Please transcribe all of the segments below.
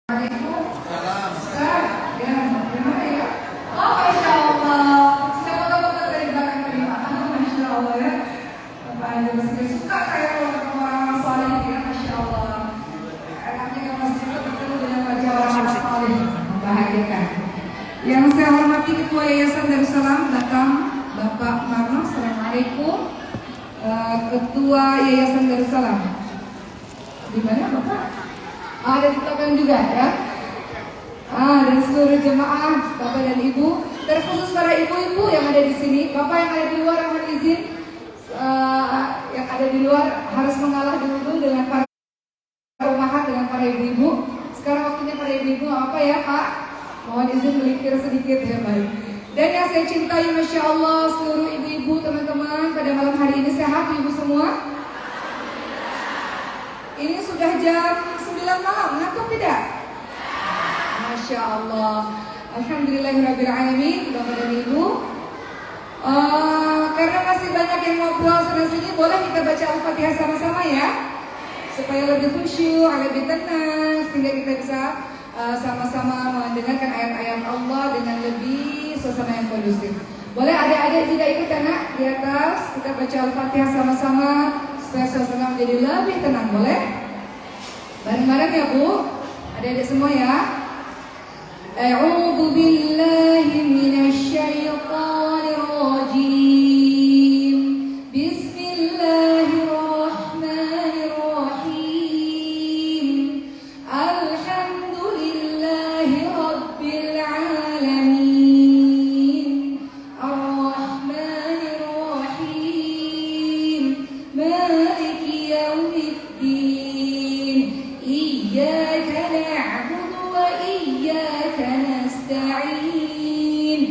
Ustaz, ya, gimana ya? Oh, Masya Allah. Saya foto-foto dari belakang tadi, Pak. Masya Allah ya. Bapak Ibu suka saya kalau ketemu orang soleh ya, Masya Allah. Enaknya ke masjid bertemu dengan wajah orang soleh, membahagiakan. Yang saya hormati Ketua Yayasan Darussalam Batam, Bapak Marno. Assalamualaikum. Ketua Yayasan Darussalam. Di mana Bapak? Ada di belakang juga ya. Dan seluruh jemaah, Bapak dan Ibu, terkhusus para ibu-ibu yang ada di sini, Bapak yang ada di luar yang mohon izin, yang ada di luar harus mengalah dulu dengan para rumahan, dengan para ibu-ibu. Sekarang waktunya para ibu-ibu apa ya Pak? Mohon izin melipir sedikit ya baik. Dan yang saya cintai, Masya Allah, seluruh ibu-ibu, teman-teman, pada malam hari ini sehat ibu semua? Ini sudah jam 9 malam, ngantuk tidak? Masya Allah. Alhamdulillahirrabbilalamin, Bapak dan Ibu. Karena masih banyak yang ngobrol sana-sini, boleh kita baca Al-Fatihah sama-sama ya? Supaya lebih khusyuk, lebih tenang, sehingga kita bisa sama-sama mendengarkan ayat-ayat Allah dengan lebih suasana yang kondusif. Boleh adik-adik juga ikut anak di atas, kita baca Al-Fatihah sama-sama supaya suasana menjadi lebih tenang, boleh? Bareng-bareng ya Bu, adik-adik semua ya. A'udzu billahi minasy syaithanir rajim. Bismillahirrahmanirrahim. Alhamdulillahi rabbil alamin. Ar-rahmanir rahim. Maliki yaumiddin. Iyyaka na'budu wa iyyaka nasta'in.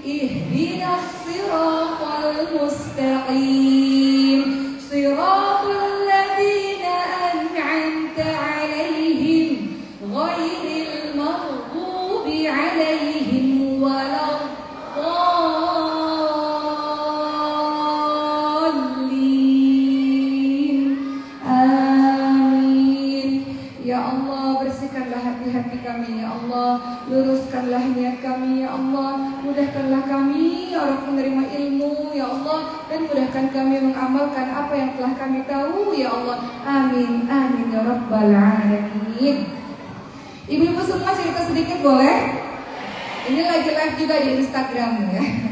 Ihdinas siratal mustaqim. Siratal ladzina an'amta 'alaihim ghairil maghdubi 'alaihim waladdallin. Amin. Ya Allah, bersihkanlah hati-hati kami ya Allah, luruskanlah niat kami ya Allah, mudahkanlah kami ya Allah menerima ilmu ya Allah, dan mudahkan kami mengamalkan apa yang telah kami tahu ya Allah. Amin, amin ya rabbal alamin. Ibu-ibu semua cerita sedikit boleh? Ini lagi live juga di Instagram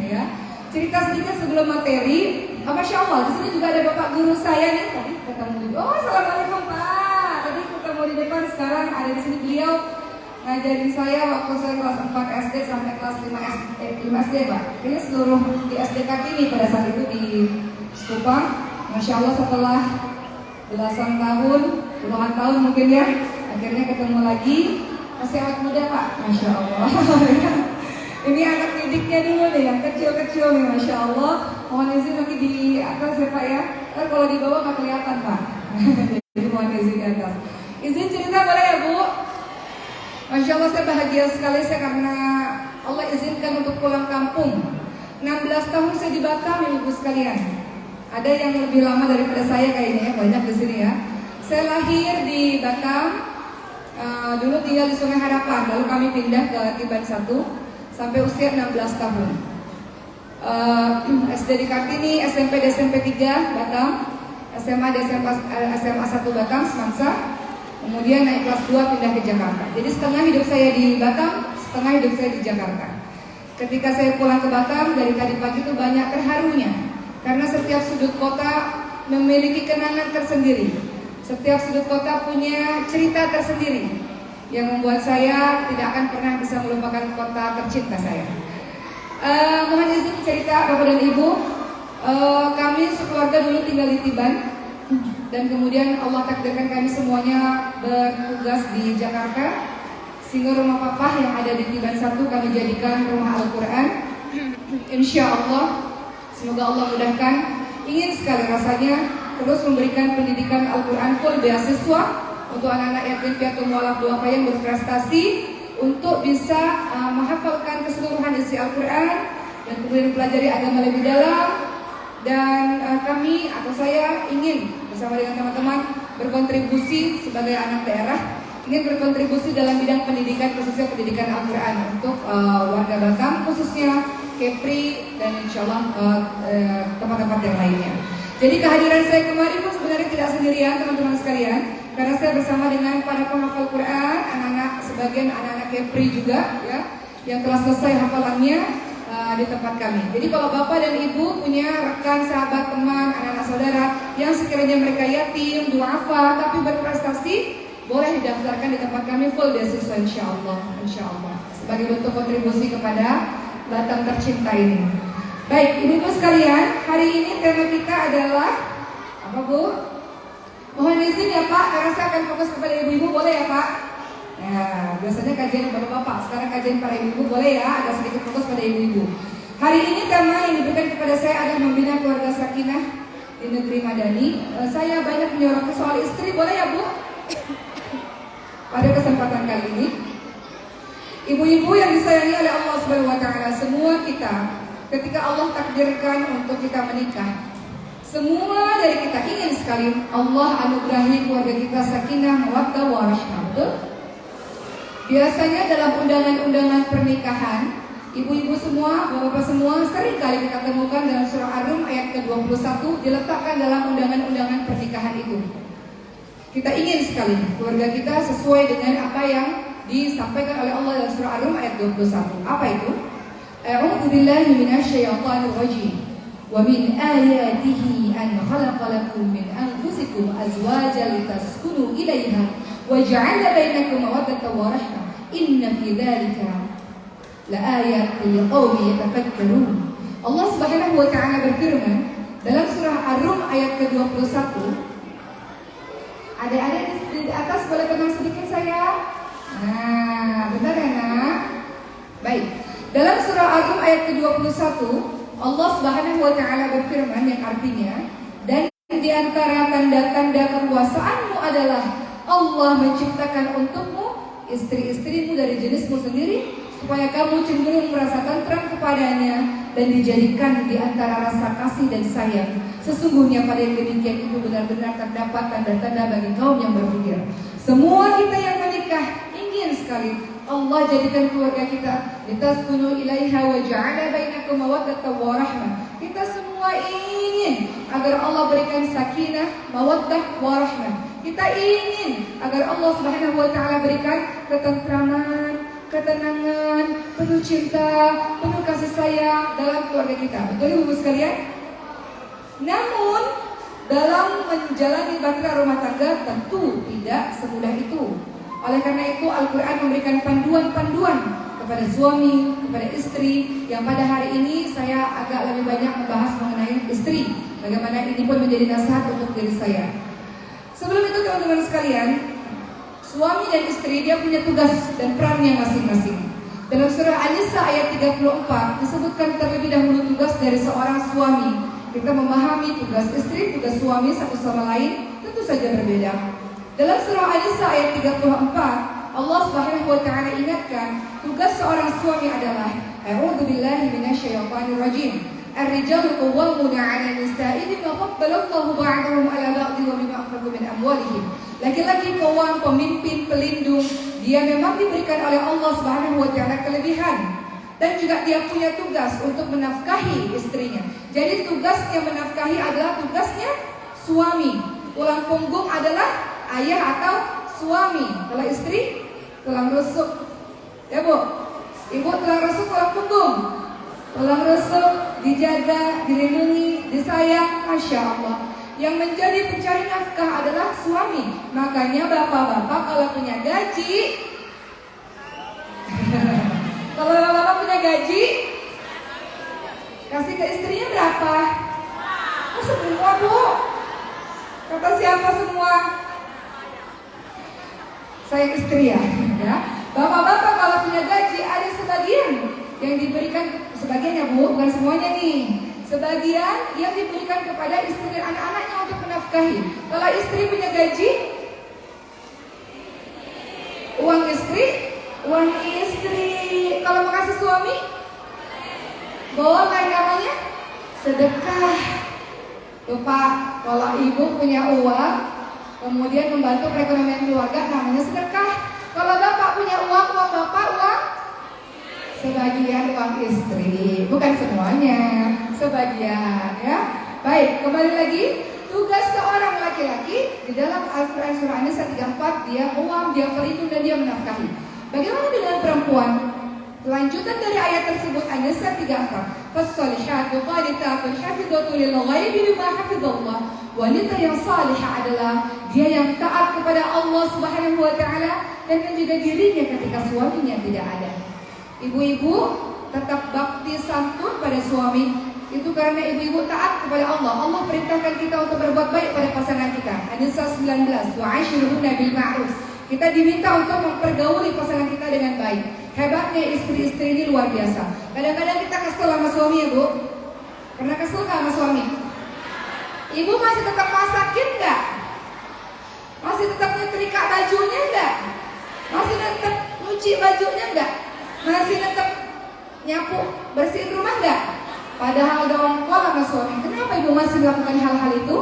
ya. Cerita sedikit sebelum materi. Masya Allah, di sini juga ada bapak guru saya nih. Tadi ketemu juga. Oh, assalamualaikum Pak. Tadi ketemu di depan, sekarang ada di sini beliau ngajarin saya waktu saya kelas 4 SD sampai kelas 5 SD Pak. Ini seluruh di SD Kartini pada saat itu di Stupang. Masya Allah, setelah belasan tahun, puluhan tahun mungkin ya, akhirnya ketemu lagi. Masih awet muda Pak, Masya Allah. Ini anak didiknya dulu nih, yang kecil-kecil nih, Masya Allah. Mohon izin nanti di atas ya Pak ya. Kalau di bawah nggak kelihatan Pak. Jadi mohon izin di atas. Izin cerita boleh ya Bu? Masya Allah, saya bahagia sekali saya karena Allah izinkan untuk pulang kampung. 16 tahun saya di Batam Ibu sekalian. Ada yang lebih lama daripada saya kayaknya ya, banyak di sini ya. Saya lahir di Batam. Dulu tinggal di Sungai Harapan, lalu kami pindah ke Tiban 1 sampai usia 16 tahun. SD di Kartini, SMP di SMP 3 Batam, SMA di SMA 1 Batam, Semansa. Kemudian naik kelas 2 pindah ke Jakarta. Jadi setengah hidup saya di Batam, setengah hidup saya di Jakarta. Ketika saya pulang ke Batam, dari tadi pagi itu banyak terharunya, karena setiap sudut kota memiliki kenangan tersendiri. Setiap sudut kota punya cerita tersendiri yang membuat saya tidak akan pernah bisa melupakan kota tercinta saya. Mohon izin cerita Bapak dan Ibu, kami sekeluarga dulu tinggal di Tiban, dan kemudian Allah takdirkan kami semuanya bertugas di Jakarta, sehingga rumah papa yang ada di Tiban 1 kami jadikan rumah Al-Quran. Insya Allah, semoga Allah mudahkan. Ingin sekali rasanya terus memberikan pendidikan Al-Quran full beasiswa untuk anak-anak yatim piatu mualaf duafa yang berprestasi untuk bisa menghafalkan keseluruhan isi Al-Quran dan kemudian mempelajari agama lebih dalam. Dan kami atau saya ingin bersama dengan teman-teman berkontribusi sebagai anak daerah ingin berkontribusi dalam bidang pendidikan, khususnya pendidikan Al-Quran untuk warga Batam, khususnya Kepri dan insya Allah tempat-tempat yang lainnya. Jadi kehadiran saya kemarin pun sebenarnya tidak sendirian teman-teman sekalian, karena saya bersama dengan para penghafal Quran, sebagian anak-anak Kepri juga ya, yang telah selesai hafalannya di tempat kami. Jadi kalau bapak dan ibu punya rekan, sahabat, teman, anak-anak saudara yang sekiranya mereka yatim, duafa, tapi berprestasi, boleh didaftarkan di tempat kami full beasiswa insya Allah, sebagai bentuk kontribusi kepada Batam tercinta ini. Baik, ibu-ibu sekalian, hari ini tema kita adalah apa Bu? Mohon izin ya Pak, karena saya akan fokus kepada ibu-ibu, boleh ya Pak? Ya, biasanya kajian bapak-bapak, sekarang kajian para ibu-ibu, boleh ya, agak sedikit fokus pada ibu-ibu. Hari ini tema yang diberikan kepada saya adalah membina keluarga sakinah di negeri Madani. Saya banyak menyoroti soal istri, boleh ya Bu? Pada kesempatan kali ini, ibu-ibu yang disayangi oleh Allah Subhanahu wa Ta'ala, semua kita ketika Allah takdirkan untuk kita menikah, semua dari kita ingin sekali Allah anugerahi keluarga kita sakinah, mawaddah, warahmah. Betul? Biasanya dalam undangan-undangan pernikahan, ibu-ibu semua, bapak-bapak semua, sering kali kita temukan dalam surah Ar-Rum ayat ke-21 diletakkan dalam undangan-undangan pernikahan itu. Kita ingin sekali keluarga kita sesuai dengan apa yang disampaikan oleh Allah dalam surah Ar-Rum ayat 21. Apa itu? A'udzu billahi minasyaitonir rajim. Wa min ayatihi an khalaqa lakum min anfusikum azwajan litaskunu ilaiha wa ja'ala bainakum mawaddatan wa rahmah. Inna fi dzalika laayatin liqaumin yatafakkarun. Allah Subhanahu wa Ta'ala berfirman dalam surah Ar-Rum ayat ke-21. Adik-adik di atas boleh tenang sedikit saya. Nah, benar ya nak? Baik. Dalam surah Ar-Rum ayat ke-21, Allah Subhanahu wa Ta'ala berfirman yang artinya, dan di antara tanda-tanda kekuasaanmu adalah Allah menciptakan untukmu istri-istrimu dari jenismu sendiri, supaya kamu cenderung merasa tentram kepadanya dan dijadikan di antara rasa kasih dan sayang. Sesungguhnya pada yang demikian itu benar-benar terdapat tanda-tanda bagi kaum yang berpikir. Semua kita yang menikah ingin sekali Allah jadikan keluarga kita litaskunu ilaiha wa ja'ala bainakum mawaddatan wa rahmah. Kita semua ingin agar Allah berikan sakinah, mawaddah, wa rahmah. Kita ingin agar Allah Subhanahu wa Ta'ala berikan ketentraman, ketenangan, penuh cinta, penuh kasih sayang dalam keluarga kita. Betul ibu sekalian? Namun dalam menjalani bahtera rumah tangga tentu tidak semudah itu. Oleh karena itu Al-Quran memberikan panduan-panduan kepada suami, kepada istri, yang pada hari ini saya agak lebih banyak membahas mengenai istri. Bagaimana ini pun menjadi nasihat untuk diri saya. Sebelum itu teman-teman sekalian, suami dan istri dia punya tugas dan perannya masing-masing. Dalam surah An-Nisa ayat 34 disebutkan terlebih dahulu tugas dari seorang suami. Kita memahami tugas istri, tugas suami satu sama lain tentu saja berbeda. Dalam surah An-Nisa ayat 34, Allah Subhanahu wa Ta'ala ingatkan tugas seorang suami adalah A'udzu billahi minasyaitonir rajim. Ar-rijalu qawwamuna 'ala an-nisa'i bima faddala Allahu ba'dahum 'ala ba'din wa bima anfaqu min amwalihim. Laki-laki qawwam, pemimpin, pelindung, dia memang diberikan oleh Allah Subhanahu wa Ta'ala kelebihan. Dan juga dia punya tugas untuk menafkahi istrinya. Jadi tugasnya menafkahi adalah tugasnya suami. Tulang punggung adalah ayah atau suami. Kalau istri, tulang rusuk. Ya Bu? Ibu tulang rusuk, tulang punggung. Tulang rusuk dijaga, dilindungi, disayang. Masya Allah. Yang menjadi pencari nafkah adalah suami. Makanya bapak-bapak kalau punya gaji kalau bapak-bapak punya gaji, kasih ke istrinya berapa? Oh, semua Bu. Kata siapa semua? Saya istri ya. Bapak-bapak kalau punya gaji ada sebagian yang diberikan, sebagian ya Bu, bukan semuanya nih. Sebagian yang diberikan kepada istri dan anak-anaknya untuk menafkahi. Kalau istri punya gaji, uang istri. Kalau mau kasih suami, boleh namanya sedekah. Tuh Pak, kalau ibu punya uang, Kemudian membantu perekonomian keluarga namanya sedekah. Kalau bapak punya uang bapak, uang sebagian, uang istri, bukan semuanya, sebagian ya. Baik, kembali lagi. Tugas seorang laki-laki di dalam Al-Quran surah An-Nisa 34, dia uang, dia pelindung dan dia menafkahi. Bagaimana dengan perempuan? Lanjutan dari ayat tersebut An-Nisa 34. Fas-salihatu qanitatun hafizatu lil-ghaibi bima hafizallah. Wanita yang salihah adalah dia yang taat kepada Allah Subhanahu wa taala dan menjaga dirinya ketika suaminya tidak ada. Ibu-ibu tetap bakti santun pada suami. Itu karena ibu-ibu taat kepada Allah. Allah perintahkan kita untuk berbuat baik pada pasangan kita. An-Nisa 19, wa'ashiruhunna bil ma'ruf. Kita diminta untuk mempergauli pasangan kita dengan baik. Hebatnya istri-istri ini luar biasa. Kadang-kadang kita kesel sama suami ya Bu. Pernah kesel gak sama suami? Ibu masih tetap masakin gak? Masih tetap nyetrika bajunya gak? Masih tetap nyuci bajunya gak? Masih tetap nyapu bersihin rumah gak? Padahal dongkol sama suami. Kenapa ibu masih melakukan hal-hal itu?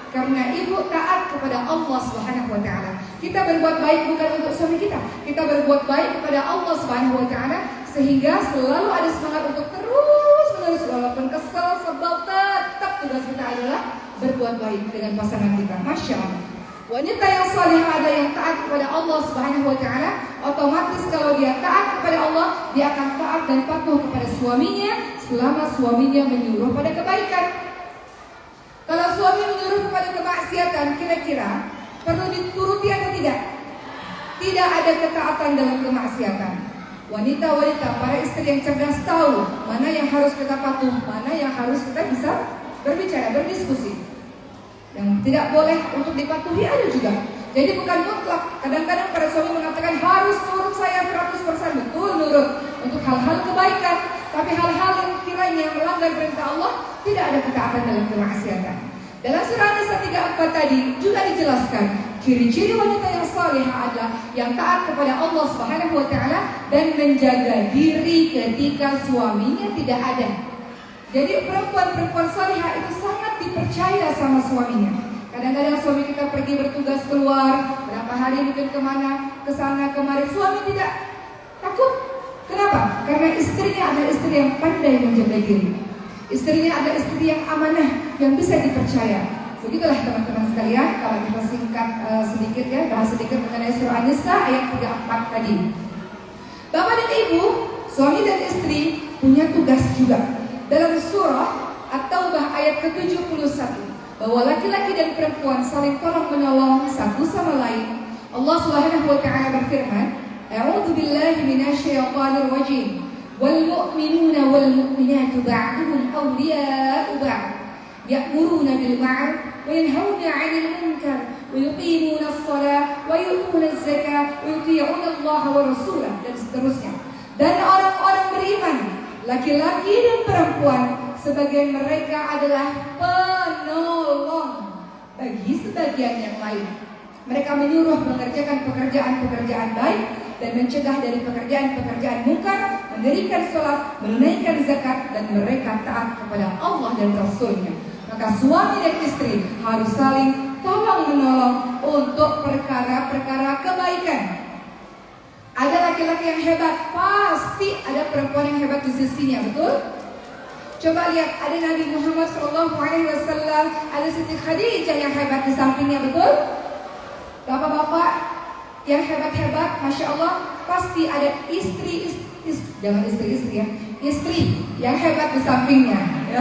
Karena ibu taat kepada Allah Subhanahu wa taala. Kita berbuat baik bukan untuk suami kita. Kita berbuat baik kepada Allah Subhanahu wa taala sehingga selalu ada semangat untuk terus-menerus walaupun kesel, sebel, tetap tugas kita adalah berbuat baik dengan pasangan kita. Masya Allah. Wanita yang salihah ada yang taat kepada Allah Subhanahu wa taala, otomatis kalau dia taat kepada Allah, dia akan taat dan patuh kepada suaminya selama suaminya menyuruh pada kebaikan. Kalau suami menyuruh kepada kemaksiatan, kira-kira perlu dituruti atau tidak? Tidak ada ketaatan dalam kemaksiatan. Wanita-wanita, para istri yang cerdas tahu mana yang harus kita patuh, mana yang harus kita bisa berbicara, berdiskusi. Yang tidak boleh untuk dipatuhi ada juga. Jadi bukan mutlak. Kadang-kadang para suami mengatakan harus nurut saya 100%. Betul nurut untuk hal-hal kebaikan. Tapi hal-hal yang kiranya melanggar perintah Allah, tidak ada ketaatan dalam kemaksiatan. Dalam surah An-Nisa 34 tadi juga dijelaskan ciri-ciri wanita yang salihah adalah yang taat kepada Allah Subhanahu wa taala dan menjaga diri ketika suaminya tidak ada. Jadi perempuan-perempuan salihah itu sangat dipercaya sama suaminya. Kadang-kadang suami kita pergi bertugas keluar, berapa hari mungkin kemana, kesana kemari, suami tidak takut. Kenapa? Karena istrinya adalah istri yang pandai menjaga diri. Istrinya adalah istri yang amanah, yang bisa dipercaya. Begitulah teman-teman sekalian, kalau kita singkat sedikit ya, bahas sedikit mengenai surah An-Nisa ayat 34 tadi. Bapak dan ibu, suami dan istri punya tugas juga. Dalam surah At-Taubah ayat ke-71, bahwa laki-laki dan perempuan saling tolong menolong satu sama lain. Allah Subhanahu wa taala berfirman, A'udzu billahi minasyaitonir rajim. Wal mu'minuna wal mu'minatu ba'duhum awliya'u ba'd. Ya'muruna bil ma'ruf wa yanhauna 'anil munkar wa yuqimuna as-shalah wa yu'tuna az-zakah wa yuti'una Allah wa rasulahu dan seterusnya. Dan orang-orang beriman, laki-laki dan perempuan, sebagian mereka adalah penolong bagi sebagian yang lain. Mereka menyuruh mengerjakan pekerjaan-pekerjaan baik dan mencegah dari pekerjaan-pekerjaan mungkar, mendirikan sholat, menunaikan zakat, dan mereka taat kepada Allah dan Rasul-Nya. Maka suami dan istri harus saling tolong-menolong untuk perkara-perkara kebaikan. Ada laki-laki yang hebat, pasti ada perempuan yang hebat di sisinya, betul? Coba lihat, ada Nabi Muhammad SAW, ada Siti Khadijah yang hebat di sampingnya, betul? Bapak-bapak yang hebat-hebat, Masya Allah, pasti ada istri jangan istri-istri ya, istri yang hebat di sampingnya ya.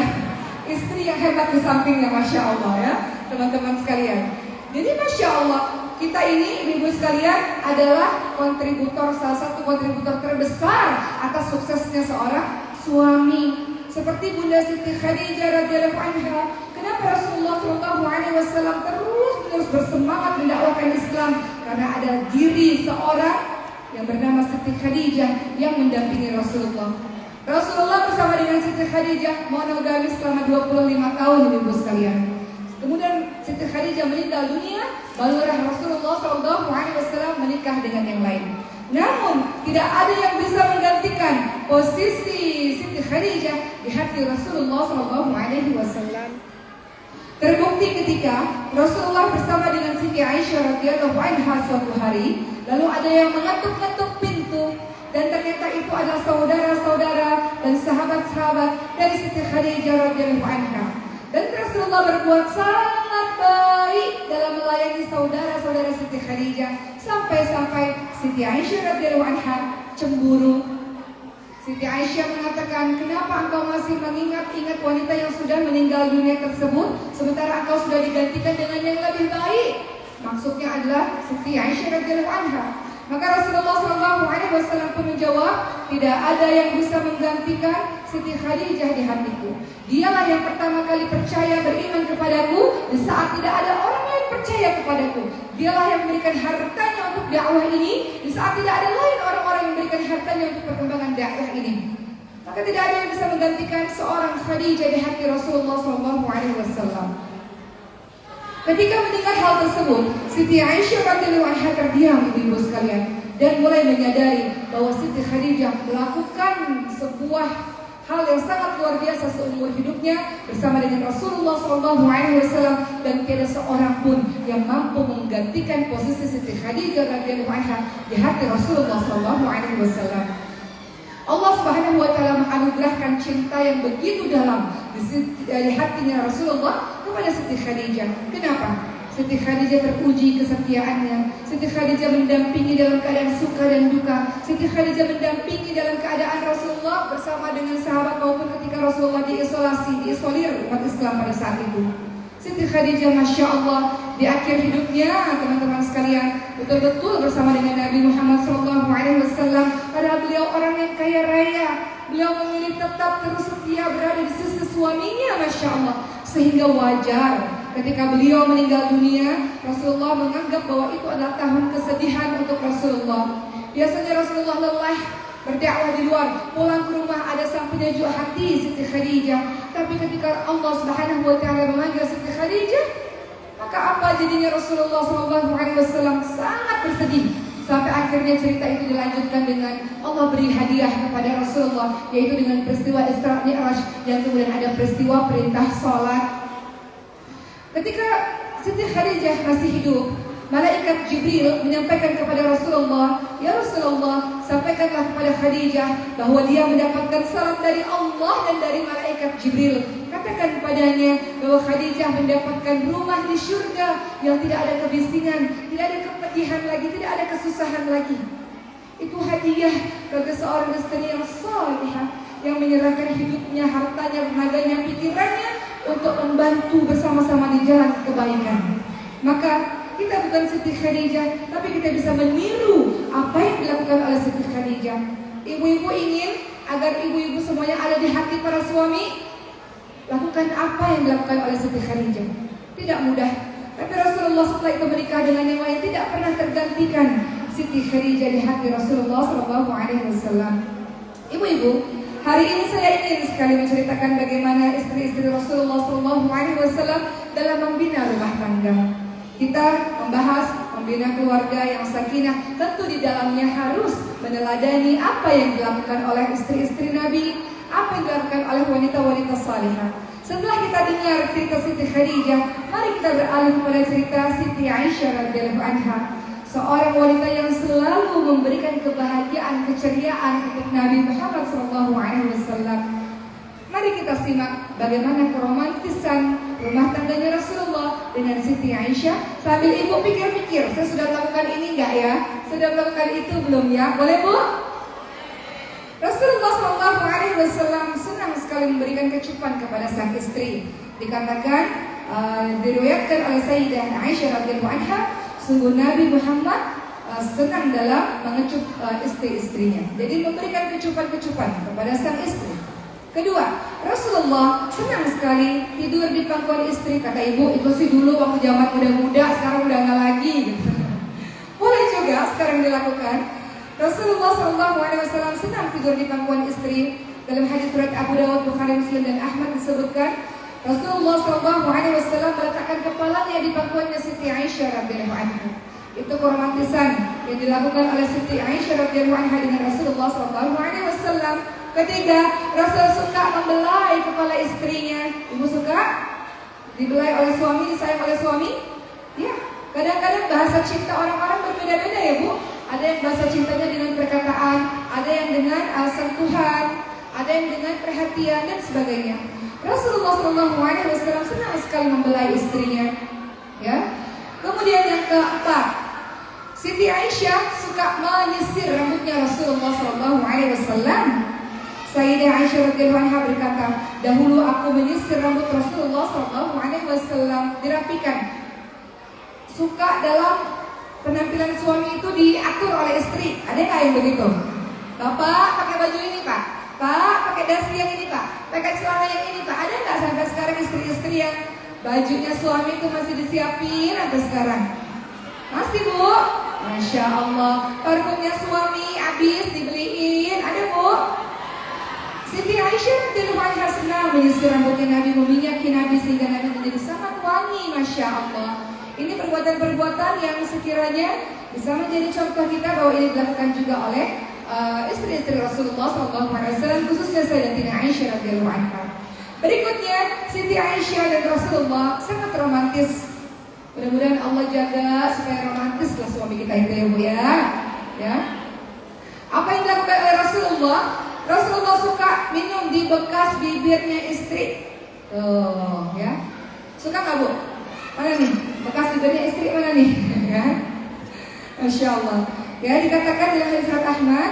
Istri yang hebat di sampingnya, Masya Allah ya, teman-teman sekalian. Jadi Masya Allah, kita ini ibu sekalian adalah kontributor, salah satu kontributor terbesar atas suksesnya seorang suami. Seperti Bunda Siti Khadijah radhiyallahu anha. Kenapa Rasulullah SAW terus bersemangat mendakwahkan Islam? Karena ada diri seorang yang bernama Siti Khadijah yang mendampingi Rasulullah. Rasulullah bersama dengan Siti Khadijah monogami selama 25 tahun, ibu sekalian. Kemudian Siti Khadijah meninggal dunia, barulah Rasulullah SAW menikah dengan yang lain. Namun tidak ada yang bisa menggantikan posisi Siti Khadijah di hati Rasulullah SAW. Terbukti ketika Rasulullah bersama dengan Siti Aisyah radhiyallahu anha suatu hari, lalu ada yang mengetuk-ngetuk pintu, dan ternyata itu adalah saudara-saudara dan sahabat-sahabat dari Siti Khadijah radhiyallahu anha. Dan Rasulullah berbuat sangat baik dalam melayani saudara-saudara Siti Khadijah, sampai-sampai Siti Aisyah radhiyallahu anha cemburu. Siti Aisyah mengatakan, kenapa engkau masih mengingat-ingat wanita yang sudah meninggal dunia tersebut, sementara engkau sudah digantikan dengan yang lebih baik? Maksudnya adalah Siti Aisyah radhiyallahu anha. Maka Rasulullah SAW pun menjawab, tidak ada yang bisa menggantikan Siti Khadijah di hatiku. Dialah yang pertama kali percaya beriman kepadaku di saat tidak ada orang lain percaya kepadaku. Dialah yang memberikan hartanya untuk dakwah ini di saat tidak ada lain orang-orang yang memberikan hartanya untuk perkembangan dakwah ini. Maka tidak ada yang bisa menggantikan seorang Khadijah di hati Rasulullah SAW. Ketika mendengar hal tersebut, Siti Aisyah radhiyallahu anha terdiam, ibu-ibu sekalian, dan mulai menyadari bahwa Siti Khadijah melakukan sebuah hal yang sangat luar biasa seumur hidupnya bersama dengan Rasulullah SAW, dan tiada seorang pun yang mampu menggantikan posisi Siti Khadijah radhiyallahu anha di hati Rasulullah SAW. Allah Subhanahu wa taala menganugerahkan cinta yang begitu dalam di hatinya Rasulullah kepada Siti Khadijah. Kenapa? Siti Khadijah teruji kesetiaannya. Siti Khadijah mendampingi dalam keadaan suka dan duka. Siti Khadijah mendampingi dalam keadaan Rasulullah bersama dengan sahabat maupun ketika Rasulullah diisolir umat Islam pada saat itu. Siti Khadijah, Masya Allah, di akhir hidupnya, teman-teman sekalian, betul-betul bersama dengan Nabi Muhammad SAW. Padahal beliau orang yang kaya raya, beliau memilih tetap terus setia berada di sisi suaminya, Masya Allah. Sehingga wajar ketika beliau meninggal dunia, Rasulullah menganggap bahwa itu adalah tahun kesedihan untuk Rasulullah. Biasanya Rasulullah lelah berdakwah di luar, pulang ke rumah ada sang penyejuk hati Siti Khadijah. Tapi ketika Allah Subhanahu wa taala memanggil Siti Khadijah, maka apa jadinya Rasulullah SAW sangat bersedih. Sampai akhirnya cerita itu dilanjutkan dengan Allah beri hadiah kepada Rasulullah, yaitu dengan peristiwa Isra Mi'raj, yang kemudian ada peristiwa perintah sholat. Ketika Siti Khadijah masih hidup, malaikat Jibril menyampaikan kepada Rasulullah, ya Rasulullah, sampaikanlah kepada Khadijah bahwa dia mendapatkan salam dari Allah dan dari malaikat Jibril. Katakan kepadanya bahwa Khadijah mendapatkan rumah di surga yang tidak ada kebisingan, tidak ada kepedihan lagi, tidak ada kesusahan lagi. Itu hadiah bagi seorang istri yang salihah, yang menyerahkan hidupnya, hartanya, tenaganya, pikirannya untuk membantu bersama-sama di jalan kebaikan. Maka kita bukan Siti Khadijah, tapi kita bisa meniru apa yang dilakukan oleh Siti Khadijah. Ibu-ibu ingin agar ibu-ibu semuanya ada di hati para suami, lakukan apa yang dilakukan oleh Siti Khadijah. Tidak mudah, tapi Rasulullah setelah itu menikah dengan yang lain, tidak pernah tergantikan Siti Khadijah di hati Rasulullah SAW. Ibu-ibu, hari ini saya ingin sekali menceritakan bagaimana istri-istri Rasulullah SAW dalam membina rumah tangga. Kita membahas membina keluarga yang sakinah, tentu di dalamnya harus meneladani apa yang dilakukan oleh istri-istri Nabi, apa yang dilakukan oleh wanita-wanita salihah. Setelah kita dengar cerita Siti Khadijah, mari kita beralih kepada cerita Siti Aisyah radhiyallahu anha, seorang wanita yang selalu memberikan kebahagiaan, keceriaan untuk Nabi Muhammad SAW. Mari kita simak bagaimana keromantisan rumah tangganya Rasulullah dengan Siti Aisyah. Sambil ibu pikir-pikir, saya sudah melakukan ini enggak ya? Sudah melakukan itu belum ya? Boleh bu? Rasulullah SAW senang sekali memberikan kecupan kepada sang istri. Dikatakan, diriwayatkan oleh Sayyidah Aisyah radhiyallahu anha, sungguh Nabi Muhammad senang dalam mengecup istri-istrinya. Jadi memberikan kecupan-kecupan kepada sang istri. Kedua, Rasulullah senang sekali tidur di pangkuan istri. Kata ibu, itu sih dulu waktu zaman muda-muda, sekarang udah nggak lagi. Boleh juga sekarang dilakukan. Rasulullah SAW senang tidur di pangkuan istri. Dalam hadis riwayat Abu Dawud, Bukhari, Muslim dan Ahmad disebutkan, Rasulullah SAW meletakkan kepalanya di pangkuannya Siti Aisyah radhiyallahu anha. Itu keromantisan yang dilakukan oleh Siti Aisyah radhiyallahu anha dengan Rasulullah SAW. Ketiga, Rasul suka membelai kepala istrinya. Ibu suka? Dibelai oleh suami, disayang oleh suami? Ya, kadang-kadang bahasa cinta orang-orang berbeda-beda ya Bu. Ada yang bahasa cintanya dengan perkataan, ada yang dengan sentuhan, ada yang dengan perhatian dan sebagainya. Rasulullah SAW senang sekali membelai istrinya. Ya. Kemudian yang keempat, Siti Aisyah suka menyisir rambutnya Rasulullah SAW. Sayyidah Aisyah radhiyallahu anha berkata, dahulu aku menyisir rambut Rasulullah SAW, dirapikan. Suka dalam penampilan suami itu diatur oleh istri. Ada nggak yang begitu? Bapak pakai baju ini Pak, Pak pakai dasi yang ini Pak, pakai celana yang ini Pak. Ada nggak sampai sekarang istri-istri yang bajunya suami itu masih disiapin sampai sekarang? Masih Bu? Masya Allah. Parfumnya suami habis dibeliin. Ada Bu? Siti Aisyah radhiyallahu anha senang menyisir rambutnya Nabi, meminyaki Nabi sehingga Nabi menjadi sangat wangi. Masya Allah. Ini perbuatan-perbuatan yang sekiranya bisa menjadi contoh kita bahwa ini dilakukan juga oleh istri-istri Rasulullah SAW, khususnya Sayyidatina Aisyah radhiyallahu anha. Berikutnya, Siti Aisyah dan Rasulullah sangat romantis. Mudah-mudahan Allah jaga supaya romantis lah suami kita itu ya Bu ya. Apa yang dilakukan oleh Rasulullah? Rasulullah suka minum di bekas bibirnya istri. Ya. Suka nggak Bu? Mana nih? Bekas bibirnya istri mana nih? Ya. Masya Allah. Ya, dikatakan dalam hadis riwayat Ahmad,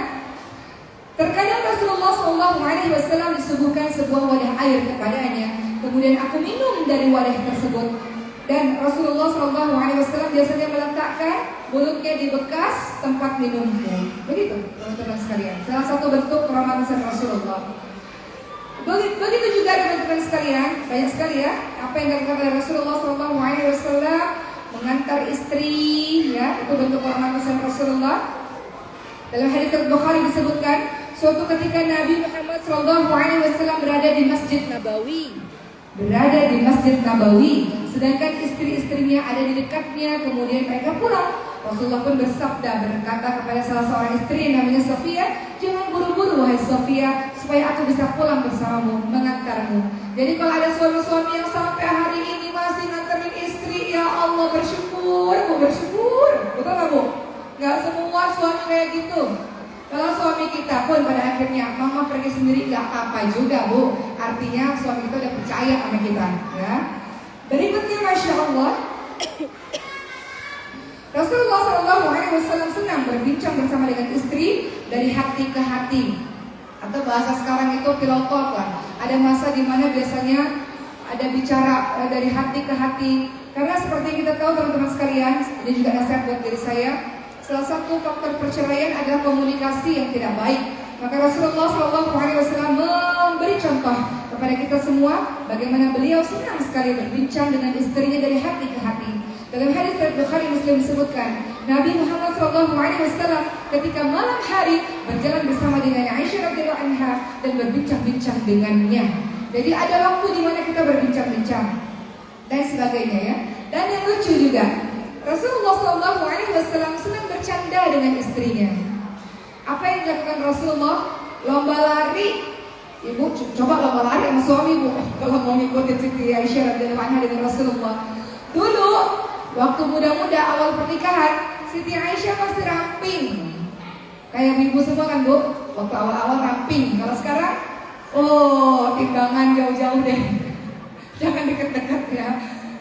terkadang Rasulullah SAW disuguhkan sebuah wadah air kepadanya. Kemudian aku minum dari wadah tersebut. Dan Rasulullah SAW biasanya meletakkan mulutnya di bekas tempat minumnya. Begitu, teman-teman sekalian. Salah satu bentuk keromantisan Rasulullah. Begitu juga teman-teman sekalian, banyak sekali ya apa yang dilakukan oleh Rasulullah SAW mengantar istri, ya itu bentuk keromantisan Rasulullah. Dalam hadis Bukhari disebutkan, suatu ketika Nabi Muhammad SAW berada di Masjid Nabawi, sedangkan istri-istrinya ada di dekatnya. Kemudian mereka pulang. Rasulullah pun bersabda, berkata kepada salah seorang istri yang namanya Sofia, jangan buru-buru wahai Sofia, supaya aku bisa pulang bersamamu, mengantarmu. Jadi kalau ada suami-suami yang sampai hari ini masih nganterin istri, ya Allah bersyukur, betul nggak Bu? Nggak semua suami kayak gitu. Kalau suami kita pun pada akhirnya mama pergi sendiri nggak apa-apa juga Bu. Artinya suami kita udah percaya sama kita, ya. Berikutnya, Masya Allah, Rasulullah SAW senang berbincang bersama dengan istri dari hati ke hati, atau bahasa sekarang itu pillow talk lah. Ada masa di mana biasanya ada bicara dari hati ke hati. Karena seperti yang kita tahu teman-teman sekalian, ini juga nasihat buat diri saya. Salah satu faktor perceraian adalah komunikasi yang tidak baik. Maka Rasulullah SAW memberi contoh kepada kita semua bagaimana beliau senang sekali berbincang dengan istrinya dari hati ke hati. Dalam hadis Bukhari Muslim disebutkan, Nabi Muhammad SAW ketika malam hari berjalan bersama dengan Aisyah radhiyallahu anha dan berbincang-bincang dengannya. Jadi ada waktu di mana kita berbincang-bincang dan sebagainya ya. Dan yang lucu juga, Rasulullah SAW senang bercanda dengan istrinya. Apa yang dilakukan Rasulullah? Lomba lari. Ibu coba lomba lari sama suami Bu. Kalau mau ngikutin Siti Aisyah radhiyallahu anha dengan Rasulullah. Dulu waktu muda-muda awal pernikahan, Siti Aisyah masih ramping. Kayak ibu semua kan Bu, waktu awal-awal ramping. Kalau sekarang, timbangan jauh-jauh deh. Jangan deket-deket ya.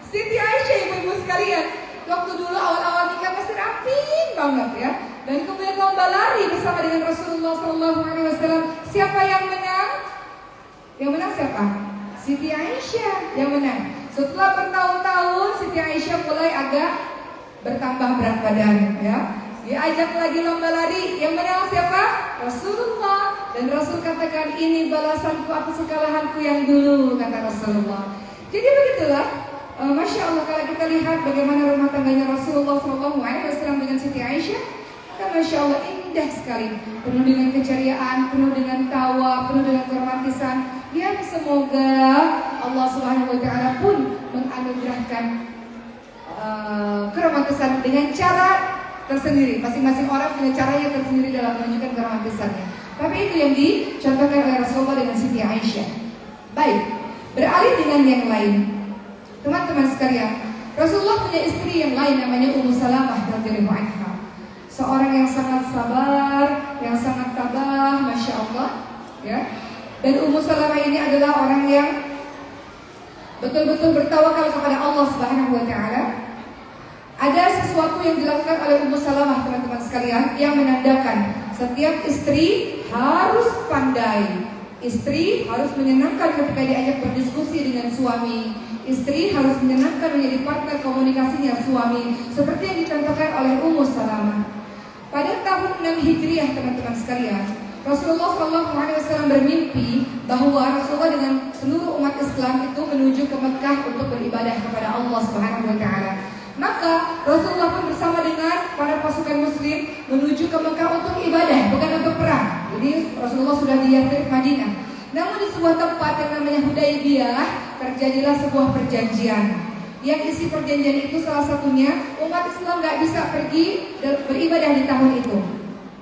Siti Aisyah ibu-ibu sekalian, waktu dulu awal-awal nikah masih ramping banget ya. Dan kemudian lomba lari bersama dengan Rasulullah SAW. Siapa yang menang? Yang menang siapa? Siti Aisyah yang menang. Setelah bertahun-tahun Siti Aisyah mulai agak bertambah berat badan ya. Diajak lagi lomba lari. Yang menang siapa? Rasulullah. Dan Rasul katakan, ini balasanku atas kesalahanku yang dulu, kata Rasulullah. Jadi begitulah. Masya Allah kalau kita lihat bagaimana rumah tangganya Rasulullah SAW dengan Siti Aisyah. Dan Masya Allah indah sekali, penuh dengan keceriaan, penuh dengan tawa, penuh dengan keromantisan. Yang semoga Allah Subhanahu Wa Taala pun menganugerahkan keromantisan dengan cara tersendiri. Masing-masing orang punya caranya tersendiri dalam menunjukkan keromantisannya. Tapi itu yang dicontohkan oleh Rasulullah dengan Siti Aisyah. Baik, beralih dengan yang lain. Teman-teman sekalian, Rasulullah punya istri yang lain namanya Ummu Salamah radhiyallahu anha. Seorang yang sangat sabar, yang sangat tabah, masya Allah, ya. Dan Ummu Salamah ini adalah orang yang betul-betul bertawakal kepada Allah Subhanahu wa taala. Ada sesuatu yang dilakukan oleh Ummu Salamah, teman-teman sekalian, yang menandakan setiap istri harus pandai. Istri harus menyenangkan ketika diajak berdiskusi dengan suami. Istri harus menyenangkan menjadi partner komunikasinya suami, seperti yang dicontohkan oleh Ummu Salamah. Pada tahun 6 Hijriah, teman-teman sekalian, Rasulullah SAW bermimpi bahwa Rasulullah dengan seluruh umat Islam itu menuju ke Mekah untuk beribadah kepada Allah Subhanahu wa taala. Maka Rasulullah pun bersama dengan para pasukan muslim menuju ke Mekah untuk ibadah, bukan untuk perang. Jadi Rasulullah sudah di Yathrib, Madinah. Namun di sebuah tempat yang namanya Hudaybiyah terjadilah sebuah perjanjian. Yang isi perjanjian itu salah satunya umat Islam gak bisa pergi beribadah di tahun itu.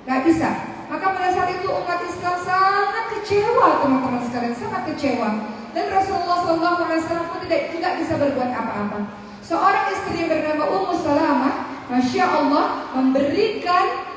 Gak bisa. Maka pada saat itu umat Islam sangat kecewa, teman-teman sekalian, sangat kecewa. Dan Rasulullah SAW pun tidak bisa berbuat apa-apa. Seorang istri yang bernama Ummu Salamah, masya Allah, memberikan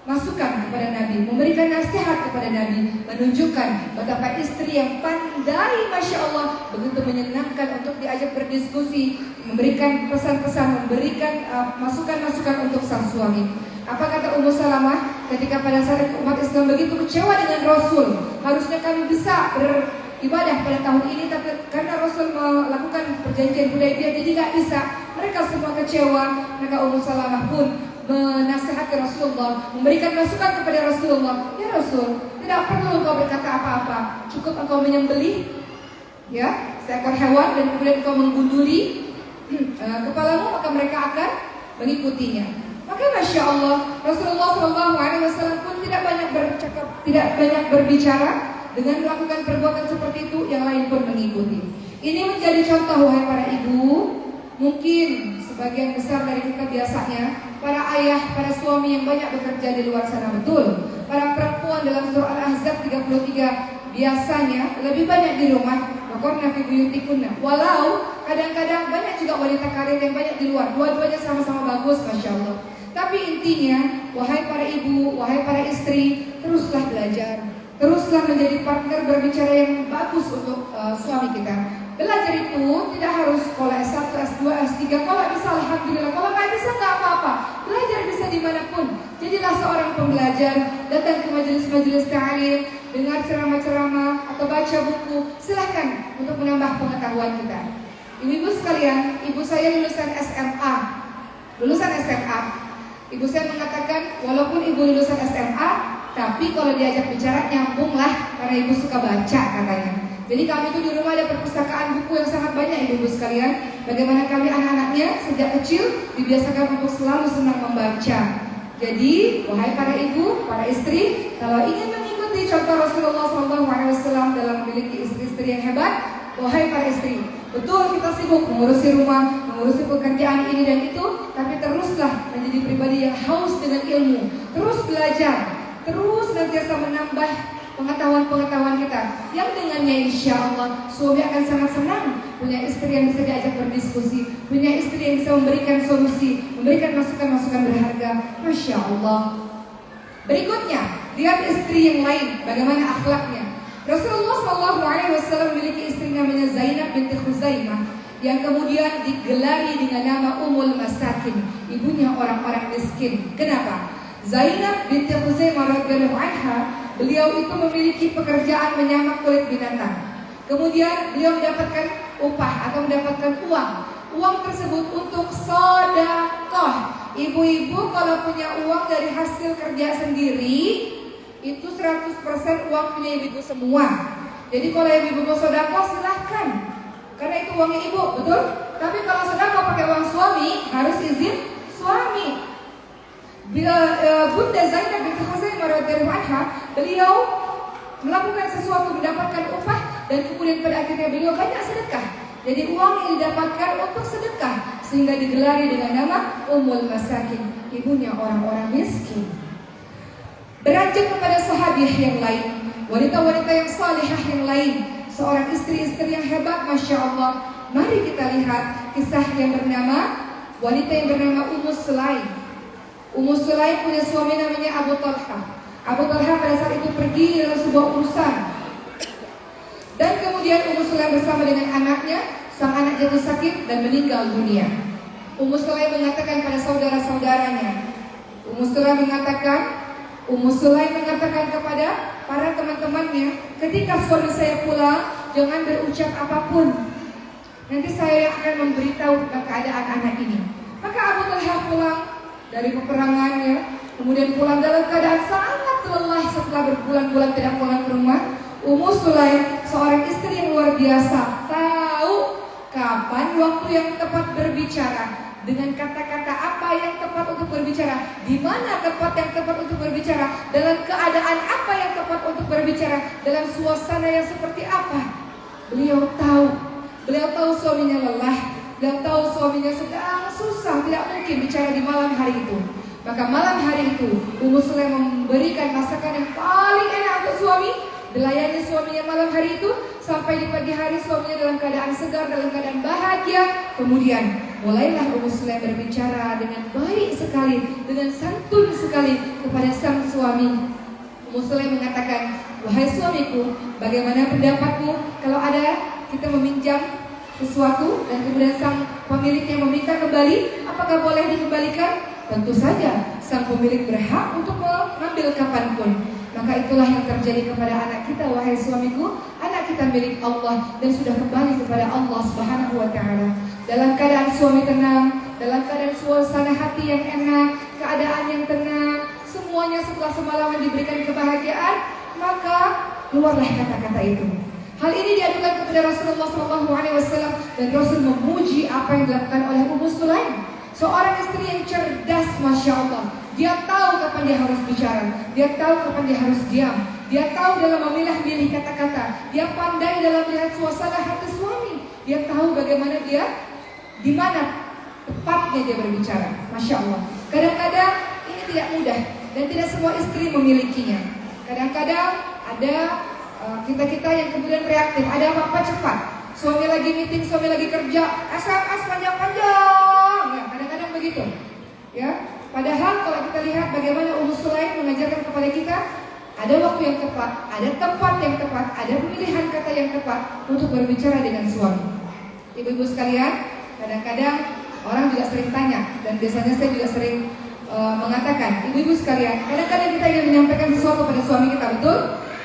masukan kepada Nabi, memberikan nasihat kepada Nabi, menunjukkan betapa istri yang pandai, masya Allah, begitu menyenangkan untuk diajak berdiskusi, memberikan pesan-pesan, memberikan masukan-masukan untuk sang suami. Apa kata Ummu Salamah ketika pada saat umat Islam begitu kecewa dengan Rasul? Harusnya kami bisa beribadah pada tahun ini, tapi karena Rasul melakukan perjanjian Hudaybiyah jadi tidak bisa. Mereka semua kecewa. Maka Ummu Salamah pun menasihatkan Rasulullah, memberikan masukan kepada Rasulullah. Ya Rasul, tidak perlu engkau berkata apa-apa, cukup engkau menyembelih ya seekor hewan dan kemudian engkau menggunduli kepalamu, maka mereka akan mengikutinya. Maka masya Allah, Rasulullah SAW pun tidak banyak bercakap, tidak banyak berbicara. Dengan melakukan perbuatan seperti itu, yang lain pun mengikuti. Ini menjadi contoh, wahai para ibu. Mungkin sebagian besar dari kita biasanya para ayah, para suami yang banyak bekerja di luar sana, betul. Para perempuan dalam surah Al-Ahzab 33 biasanya lebih banyak di rumah. Waqarna fi buyutikunna. Walau kadang-kadang banyak juga wanita karir yang banyak di luar. Dua-duanya sama-sama bagus, masya Allah. Tapi intinya, wahai para ibu, wahai para istri, teruslah belajar. Teruslah menjadi partner berbicara yang bagus untuk suami kita. Belajar itu tidak harus sekolah S1, S2, S3. Kalau bisa alhamdulillah, kalau nggak bisa nggak apa-apa. Belajar bisa dimanapun. Jadilah seorang pembelajar, datang ke majelis-majelis ta'lim, dengar ceramah-ceramah atau baca buku. Silahkan untuk menambah pengetahuan kita. Ibu-ibu sekalian, ibu saya lulusan SMA. Lulusan SMA. Ibu saya mengatakan, walaupun ibu lulusan SMA, tapi kalau diajak bicara nyambung lah, karena ibu suka baca katanya. Jadi kami itu di rumah ada perpustakaan buku yang sangat banyak, ibu-ibu sekalian. Bagaimana kami anak-anaknya sejak kecil dibiasakan untuk selalu senang membaca. Jadi wahai para ibu, para istri, kalau ingin mengikuti contoh Rasulullah SAW dalam memiliki istri-istri yang hebat, wahai para istri, betul kita sibuk mengurusi rumah, mengurusi pekerjaan ini dan itu, tapi teruslah menjadi pribadi yang haus dengan ilmu. Terus belajar, terus senantiasa menambah pengetahuan-pengetahuan kita, yang dengannya insya Allah suami akan sangat senang punya istri yang bisa diajak berdiskusi, punya istri yang bisa memberikan solusi, memberikan masukan-masukan berharga. Masya Allah. Berikutnya, lihat istri yang lain, bagaimana akhlaknya. Rasulullah SAW memiliki istri namanya Zainab binti Khuzaimah, yang kemudian digelari dengan nama Ummul Masakin, ibunya orang-orang miskin. Kenapa? Zainab binti Khuzaimah radhiyallahu anha, beliau itu memiliki pekerjaan menyamak kulit binatang. Kemudian beliau mendapatkan upah atau mendapatkan uang. Uang tersebut untuk sedekah. Ibu-ibu kalau punya uang dari hasil kerja sendiri, itu 100% uang punya ibu semua. Jadi kalau ibu mau sedekah silahkan, karena itu uangnya ibu, betul? Tapi kalau sedekah pakai uang suami, harus izin suami. Bila Bunda Zainab binti Khuzaimah radhiyallahu anha, beliau melakukan sesuatu mendapatkan upah dan kemudian pada akhirnya beliau banyak sedekah. Jadi uang yang didapatkan untuk sedekah sehingga digelari dengan nama Ummul Masakin, ibunya orang-orang miskin. Beranjak kepada sahabiah yang lain, wanita-wanita yang salihah yang lain, seorang istri-istri yang hebat, masya Allah. Mari kita lihat kisah yang wanita yang bernama Ummu Sulaim. Ummu Sulaim punya suami namanya Abu Talha. Abu Talha pada saat itu pergi dalam sebuah urusan. Dan kemudian Ummu Sulaim bersama dengan anaknya, sang anak jatuh sakit dan meninggal dunia. Ummu Sulaim mengatakan pada saudara-saudaranya, Ummu Sulaim mengatakan kepada para teman-temannya, ketika suami saya pulang, jangan berucap apapun. Nanti saya akan memberitahu tentang keadaan anak ini. Maka Abu Talha pulang dari peperangannya, kemudian pulang dalam keadaan sangat lelah setelah berbulan-bulan tidak pulang ke rumah. Ummu Sulaim, seorang istri yang luar biasa, tahu kapan waktu yang tepat berbicara, dengan kata-kata apa yang tepat untuk berbicara, di mana tempat yang tepat untuk berbicara, dalam keadaan apa yang tepat untuk berbicara, dalam suasana yang seperti apa. Beliau tahu suaminya lelah, beliau tahu suaminya sedang susah, tidak mungkin bicara di malam hari itu. Maka malam hari itu Ummu Sulaim memberikan masakan yang paling enak untuk suami, dilayani suaminya malam hari itu, sampai di pagi hari suaminya dalam keadaan segar, dalam keadaan bahagia. Kemudian mulailah Ummu Sulaim berbicara dengan baik sekali, dengan santun sekali kepada sang suami. Ummu Sulaim mengatakan, wahai suamiku, bagaimana pendapatmu kalau ada kita meminjam sesuatu dan kemudian sang pemiliknya meminta kembali, apakah boleh dikembalikan? Tentu saja, sang pemilik berhak untuk mengambil kapanpun. Maka itulah yang terjadi kepada anak kita, wahai suamiku. Anak kita milik Allah dan sudah kembali kepada Allah Subhanahu wa Ta'ala. Dalam keadaan suami tenang, dalam keadaan suasana hati yang enak, keadaan yang tenang, semuanya setelah semalaman diberikan kebahagiaan, maka keluarlah kata-kata itu. Hal ini diadukan kepada Rasulullah SAW dan Rasul memuji apa yang dilakukan oleh Ummu Sulaim. Seorang istri yang cerdas, Masya Allah. Dia tahu kapan dia harus bicara, dia tahu kapan dia harus diam, dia tahu dalam memilah-milih kata-kata, dia pandai dalam melihat suasana hati suami, dia tahu bagaimana dia, di mana tepatnya dia berbicara. Masya Allah. Kadang-kadang ini tidak mudah dan tidak semua istri memilikinya. Kadang-kadang ada kita-kita yang kemudian reaktif, ada apa-apa cepat. Suami lagi meeting, suami lagi kerja, SMS panjang-panjang. Nah, kadang-kadang begitu. Ya. Padahal kalau kita lihat bagaimana Ummu Sulaim mengajarkan kepada kita, ada waktu yang tepat, ada tempat yang tepat, ada pemilihan kata yang tepat untuk berbicara dengan suami. Ibu-ibu sekalian, kadang-kadang orang juga sering tanya, dan biasanya saya juga sering mengatakan, ibu-ibu sekalian, kadang-kadang kita ingin menyampaikan sesuatu pada suami kita, betul?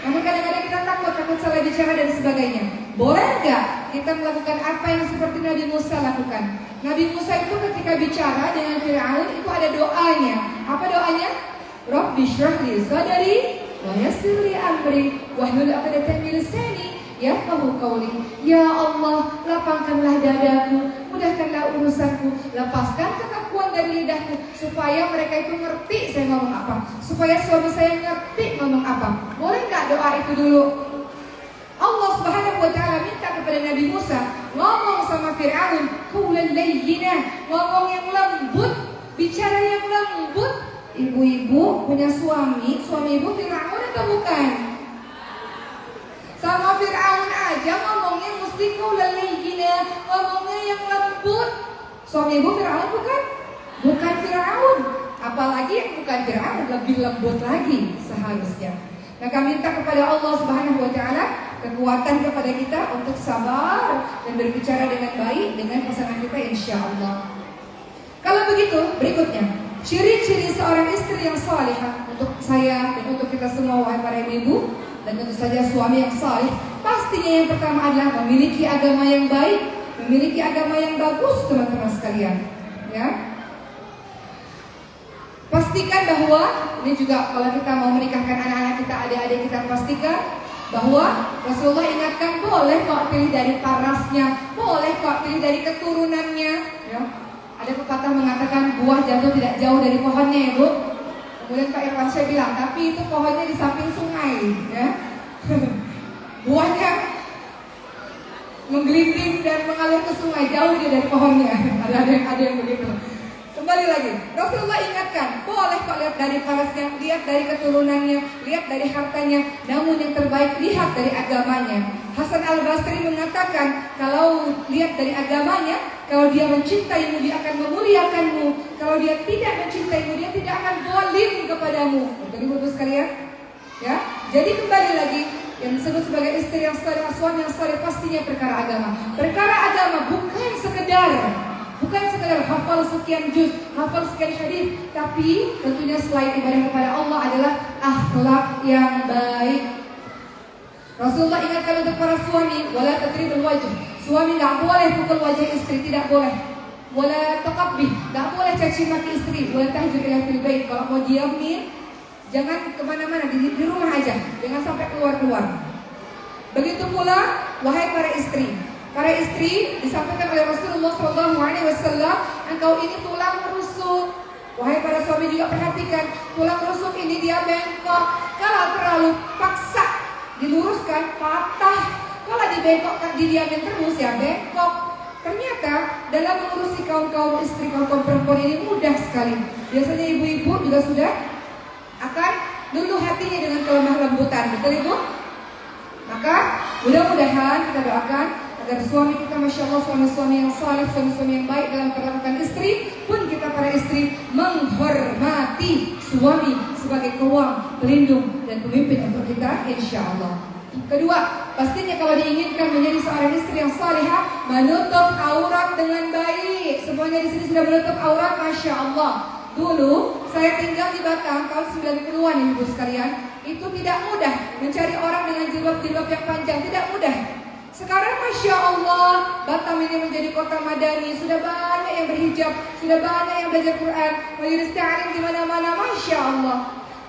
Namun kadang-kadang kita takut salah bicara dan sebagainya. Boleh nggak kita melakukan apa yang seperti Nabi Musa lakukan? Nabi Musa itu ketika bicara dengan Fir'aun itu ada doanya. Apa doanya? Rabbi shrah li sadri wa yassir li amri wahlul 'uqdatam min lisani yafqahu qawli. Ya Allah, lapangkanlah dadaku, mudahkanlah urusanku, lepaskan kekakuan dari lidahku, supaya mereka itu ngerti saya ngomong apa, supaya suami saya ngerti ngomong apa. Boleh nggak doa itu dulu? Allah Subhanahu wa Ta'ala minta kepada Nabi Musa ngomong sama Fir'aun, qawlan layyina, ngomong yang lembut, bicara yang lembut. Ibu-ibu punya suami ibu Fir'aun atau bukan? Sama Fir'aun aja ngomongnya mesti qawlan layyina, ngomongnya yang lembut. Suami ibu Fir'aun bukan? Bukan Fir'aun. Apalagi yang bukan Fir'aun, lebih lembut lagi seharusnya. Maka minta kepada Allah Subhanahu wa Ta'ala kekuatan kepada kita untuk sabar dan berbicara dengan baik dengan pasangan kita, insya Allah. Kalau begitu, berikutnya ciri-ciri seorang istri yang salihah untuk saya dan untuk kita semua, wahai para ibu dan tentu saja suami yang salih. Pastinya yang pertama adalah memiliki agama yang baik, memiliki agama yang bagus, teman-teman sekalian. Ya. Pastikan bahwa, ini juga kalau kita mau menikahkan anak-anak kita, adik-adik kita, pastikan bahwa Rasulullah ingatkan, boleh kok pilih dari parasnya, boleh kok pilih dari keturunannya. Ya. Ada pepatah mengatakan buah jatuh tidak jauh dari pohonnya, ya Bu. Kemudian Pak Irwansyah bilang, tapi itu pohonnya di samping sungai, ya. Buahnya menggelinding dan mengalir ke sungai, jauh dia dari pohonnya. Ada yang begitu. kembali lagi. Rasulullah ingatkan, boleh kok lihat dari parasnya, lihat dari keturunannya, lihat dari hartanya. Namun yang terbaik lihat dari agamanya. Hasan Al-Basri mengatakan, kalau lihat dari agamanya, kalau dia mencintaimu, dia akan memuliakanmu. Kalau dia tidak mencintaimu, dia tidak akan zalim kepadamu. Ibu-ibu sekalian, ya. Jadi kembali lagi, yang disebut sebagai istri yang saleh, suami yang saleh pastinya perkara agama. Perkara agama bukan sekedar hafal sekian juz, hafal sekian hadis, tapi tentunya selain ibadah kepada Allah adalah akhlak yang baik. Rasulullah ingatkan untuk para suami, wala tadribul wajh. Suami tidak boleh pukul wajah istri, tidak boleh. Wala taqabbih, tidak boleh caci maki istri. Wala tahjur ila fil bait. Kalau mau diamin, jangan kemana-mana, di rumah aja, jangan sampai keluar-keluar. Begitu pula, wahai para istri. Para istri disampaikan oleh Rasulullah SAW, engkau ini tulang rusuk. Wahai para suami juga perhatikan, tulang rusuk ini dia bengkok. Kalau terlalu paksa diluruskan, patah. Kalau dibengkokkan, didiamin terus ya bengkok. Ternyata dalam mengurusi kaum istri, kaum perempuan ini mudah sekali. Biasanya ibu-ibu juga sudah akan luluh hatinya dengan kelemah lembutan, betul ibu? Maka mudah-mudahan kita doakan agar suami kita, masya Allah, suami-suami yang saleh, suami-suami yang baik dalam perlakuan istri. Pun kita para istri menghormati suami sebagai kawam, pelindung dan pemimpin untuk kita, insya Allah. Kedua, pastinya kalau diinginkan menjadi seorang istri yang salihah, menutup aurat dengan baik. Semuanya di sini sudah menutup aurat, masya Allah. Dulu saya tinggal di Batam tahun 90-an, ibu sekalian. Itu tidak mudah mencari orang dengan jilbab-jilbab yang panjang, tidak mudah. Sekarang masya Allah, Batam ini menjadi kota madani. Sudah banyak yang berhijab, sudah banyak yang belajar Quran, majelis ta'lim di mana-mana, masya Allah.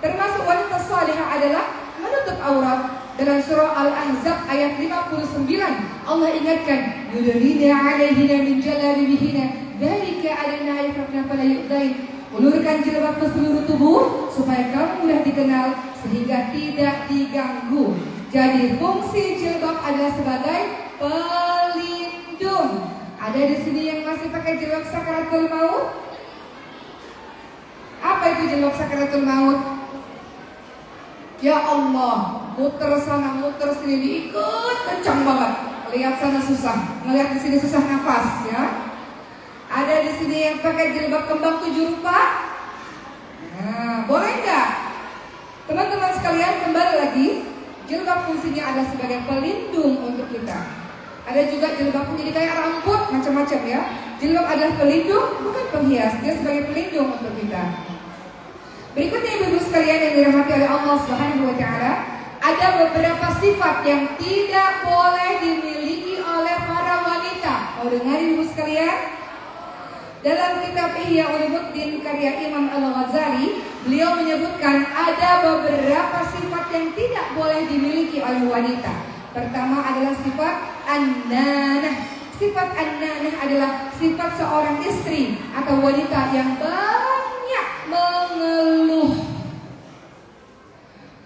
Termasuk wanita salihah adalah menutup aurat. Dalam surah Al-Ahzab ayat 59, Allah ingatkan, yudnina 'alaihinna min jalabibihinna, dzalika 'alaina yafraqna fala yu'dain. Ulurkan jilbab ke seluruh tubuh supaya kamu mudah dikenal sehingga tidak diganggu. Jadi fungsi jilbab adalah sebagai pelindung. Ada di sini yang masih pakai jilbab sakaratul maut? Apa itu jilbab sakaratul maut? Ya Allah, muter sana muter sini diikut kencang banget. Lihat sana susah, ngelihat di sini susah nafas, ya. Ada di sini yang pakai jilbab kembang 7 rupa. Nah, boleh nggak? Teman-teman sekalian, kembali lagi, jilbab fungsinya adalah sebagai pelindung untuk kita. Ada juga jilbab menjadi kayak rambut, macam-macam ya. Jilbab adalah pelindung, bukan penghias. Dia sebagai pelindung untuk kita. Berikutnya ibu-ibu sekalian yang dirahmati oleh Allah Subhanahu wa taala, ada beberapa sifat yang tidak boleh dimiliki oleh para wanita. Mau dengar ibu sekalian? Dalam kitab Ihya Ulumuddin karya Imam Al-Ghazali, beliau menyebutkan ada beberapa sifat yang tidak boleh dimiliki oleh wanita. Pertama adalah sifat an-nanah. Sifat an-nanah adalah sifat seorang istri atau wanita yang banyak mengeluh.